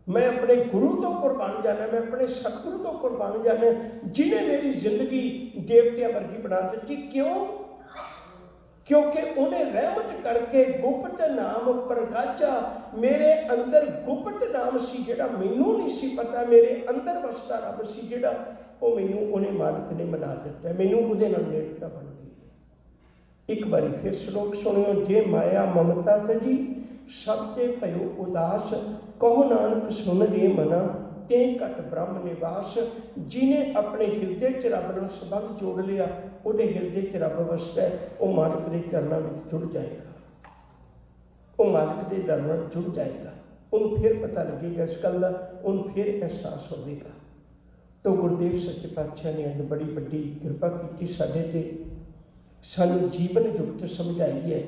ਮੈਂ ਆਪਣੇ ਗੁਰੂ ਤੋਂ ਕੁਰਬਾਨ ਜਾਣਾ, ਮੈਂ ਆਪਣੇ ਸਤਿਗੁਰੂ ਤੋਂ ਕੁਰਬਾਨ ਜਾਣਾ, ਜਿਹਨੇ ਮੇਰੀ ਜ਼ਿੰਦਗੀ ਦੇਵਤਿਆਂ ਵਰਗੀ ਬਣਾ ਦਿੱਤੀ। ਕਿਉਂ? ਕਿਉਂਕਿ ਉਹਨੇ ਰਹਿਮਤ ਕਰਕੇ ਗੁਪਤ ਨਾਮ ਪ੍ਰਗਾਚਾ। ਮੇਰੇ ਅੰਦਰ ਗੁਪਤ ਨਾਮ ਸੀ ਜਿਹੜਾ ਮੈਨੂੰ ਨਹੀਂ ਸੀ ਪਤਾ, ਮੇਰੇ ਅੰਦਰ ਵਸਦਾ ਰੱਬ ਸੀ ਜਿਹੜਾ, ਉਹ ਮੈਨੂੰ ਉਹਨੇ ਮਾਲਕ ਨੇ ਮਿਲਾ ਦਿੱਤਾ, ਮੈਨੂੰ ਉਹਦੇ ਨਾਲ ਨੇੜਤਾ ਬਣ ਗਈ। ਇੱਕ ਵਾਰੀ ਫਿਰ ਸ਼ਲੋਕ ਸੁਣਿਓ। ਜੇ ਮਾਇਆ ਮਮਤਾ ਤਜੀ ਸਭ ਤੇ ਭਇਓ ਉਦਾਸ, ਕਹੋ ਨਾਨਕ ਸੁਣ ਰੇ ਮਨਾ ਤੇ ਘਟ ਬ੍ਰਹਮ ਨਿਵਾਸ। ਜਿਹਨੇ ਆਪਣੇ ਹਿਰਦੇ 'ਚ ਰੱਬ ਨਾਲ ਸੰਬੰਧ ਜੋੜ ਲਿਆ, ਉਹਦੇ ਹਿਰਦੇ 'ਚ ਰੱਬ ਵਸਦਾ, ਉਹ ਮਾਲਕ ਦੇ ਚਰਨਾਂ ਵਿੱਚ ਜੁੜ ਜਾਏਗਾ, ਉਹ ਮਾਲਕ ਦੇ ਦਰ ਨਾਲ ਜੁੜ ਜਾਏਗਾ। ਉਹਨੂੰ ਫਿਰ ਪਤਾ ਲੱਗੇਗਾ ਇਸ ਗੱਲ ਦਾ, ਉਹਨੂੰ ਫਿਰ ਅਹਿਸਾਸ ਹੋਵੇਗਾ। ਤਾਂ ਗੁਰਦੇਵ ਸੱਚੇ ਪਾਤਸ਼ਾਹ ਨੇ ਅੱਜ ਬੜੀ ਵੱਡੀ ਕਿਰਪਾ ਕੀਤੀ ਸਾਡੇ 'ਤੇ, ਸਾਨੂੰ ਜੀਵਨ ਜੁਗਤ ਸਮਝਾਈ ਹੈ,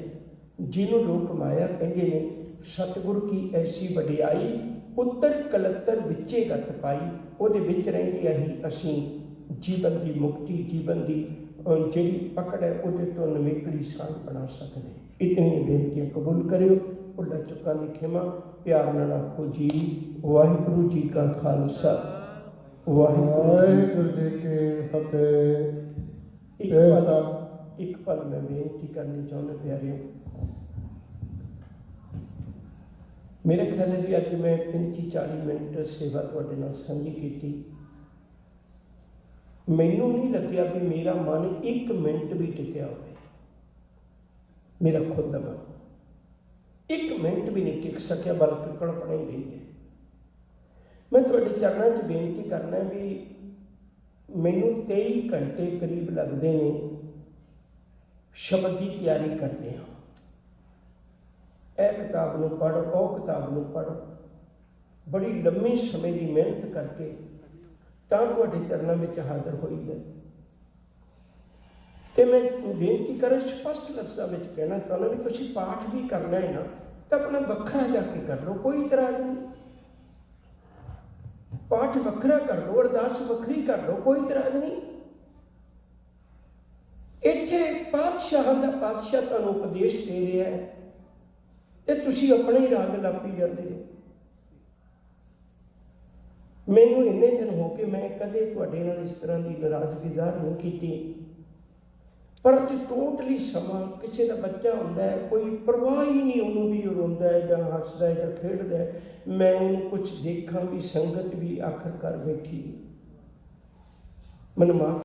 ਜਿਹਨੂੰ ਲੋਕ ਮਾਇਆ ਕਹਿੰਦੇ ਨੇ। ਸਤਿਗੁਰ ਕੀ ਐਸੀ ਵਡਿਆਈ, ਉੱਤਰ ਕਲੱਤਰ ਵਿੱਚੇ ਗਤ ਪਾਈ। ਉਹਦੇ ਵਿੱਚ ਰਹਿੰਦਿਆਂ ਹੀ ਅਸੀਂ ਜੀਵਨ ਦੀ ਮੁਕਤੀ, ਜੀਵਨ ਦੀ ਜਿਹੜੀ ਪਕੜ ਹੈ, ਉਹਦੇ ਤੋਂ ਨਵੇਕਲੀ ਸਾਂਝ ਬਣਾ ਸਕਦੇ। ਇਤਨੀ ਬੇਨਤੀਆਂ ਕਬੂਲ ਕਰਿਓ। ਭੁੱਲਾਂ ਚੁੱਕਾਂ ਦੀ ਖਿਮਾ ਪਿਆਰ ਨਾਲ ਆਖੋ ਜੀ। ਵਾਹਿਗੁਰੂ ਜੀ ਕਾ ਖਾਲਸਾ, ਵਾਹਿਗੁਰੂ ਜੀ ਕੀ ਫਤਿਹ। ਇੱਕ ਪਲ ਮੈਂ ਬੇਨਤੀ ਕਰਨੀ ਚਾਹੁੰਦਾ ਪਿਆਰਿਓ। ਮੇਰੇ ਖਿਆਲ ਹੈ ਵੀ ਅੱਜ ਮੈਂ 35-40 ਮਿੰਟ ਸੇਵਾ ਤੁਹਾਡੇ ਨਾਲ ਸਾਂਝੀ ਕੀਤੀ। ਮੈਨੂੰ ਨਹੀਂ ਲੱਗਿਆ ਵੀ ਮੇਰਾ ਮਨ 1 ਮਿੰਟ ਵੀ ਟਿਕਿਆ ਹੋਵੇ। ਮੇਰਾ ਖੁਦ ਦਾ ਮਨ 1 ਮਿੰਟ ਵੀ ਨਹੀਂ ਟਿਕ ਸਕਿਆ, ਬਲਕਿ ਕਲਪਨਾ ਹੀ ਰਹੀ ਹੈ। ਮੈਂ ਤੁਹਾਡੇ ਚਰਨਾਂ 'ਚ ਬੇਨਤੀ ਕਰਨਾ ਵੀ ਮੈਨੂੰ 23 ਘੰਟੇ ਕਰੀਬ ਲੱਗਦੇ ਨੇ ਸ਼ਬਦ ਦੀ ਤਿਆਰੀ ਕਰਦੇ ਹਾਂ। ਇਹ ਕਿਤਾਬ ਨੂੰ ਪੜ੍ਹ, ਉਹ ਕਿਤਾਬ ਨੂੰ ਪੜ੍ਹ, ਬੜੀ ਲੰਮੇ ਸਮੇਂ ਦੀ ਮਿਹਨਤ ਕਰਕੇ ਤਾਂ ਤੁਹਾਡੇ ਚਰਨਾਂ ਵਿੱਚ ਹਾਜ਼ਰ ਹੋਈ ਹੈ। ਤੇ ਮੈਂ ਬੇਨਤੀ ਕਰਾਂ, ਸਪਸ਼ਟ ਲਫ਼ਜ਼ਾਂ ਵਿੱਚ ਕਹਿਣਾ ਚਾਹੁੰਦਾ ਵੀ ਤੁਸੀਂ ਪਾਠ ਵੀ ਕਰਨਾ ਹੈ ਨਾ, ਤਾਂ ਆਪਣਾ ਵੱਖਰਾ ਜਾ ਕੇ ਕਰ ਲਓ, ਕੋਈ ਇਤਰਾਜ਼ ਨਹੀਂ। ਪਾਠ ਵੱਖਰਾ ਕਰ ਲਓ, ਅਰਦਾਸ ਵੱਖਰੀ ਕਰ ਲਓ, ਕੋਈ ਇਤਰਾਜ਼ ਨਹੀਂ। ਇੱਥੇ ਪਾਤਸ਼ਾਹਾਂ ਦਾ ਪਾਤਸ਼ਾਹ ਤੁਹਾਨੂੰ ਉਪਦੇਸ਼ ਦੇ ਰਿਹਾ ਹੈ ਤੇ ਤੁਸੀਂ ਆਪਣੇ ਹੀ ਰਾਗ ਲਾਪੀ ਜਾਂਦੇ ਹੋ। ਮੈਨੂੰ ਇੰਨੇ ਦਿਨ ਹੋ ਕੇ ਮੈਂ ਕਦੇ ਤੁਹਾਡੇ ਨਾਲ ਇਸ ਤਰ੍ਹਾਂ ਦੀ ਨਾਰਾਜ਼ਗੀ ਜ਼ਾਹਰ ਨਹੀਂ ਕੀਤੀ, ਪਰ ਅੱਜ ਟੋਟਲੀ ਸਮਾਂ ਕਿਸੇ ਦਾ ਬੱਚਾ ਹੁੰਦਾ ਹੈ, ਕੋਈ ਪਰਵਾਹ ਹੀ ਨਹੀਂ ਉਹਨੂੰ ਵੀ ਉਹ ਰੋਂਦਾ ਹੈ ਜਾਂ ਹੱਸਦਾ ਹੈ ਜਾਂ ਖੇਡਦਾ ਹੈ, ਮੈਂ ਉਹਨੂੰ ਕੁਛ ਦੇਖਾਂ ਵੀ, ਸੰਗਤ ਵੀ ਆਖਰਕਾਰ ਬੈਠੀ। ਮੈਨੂੰ ਮਾਫ਼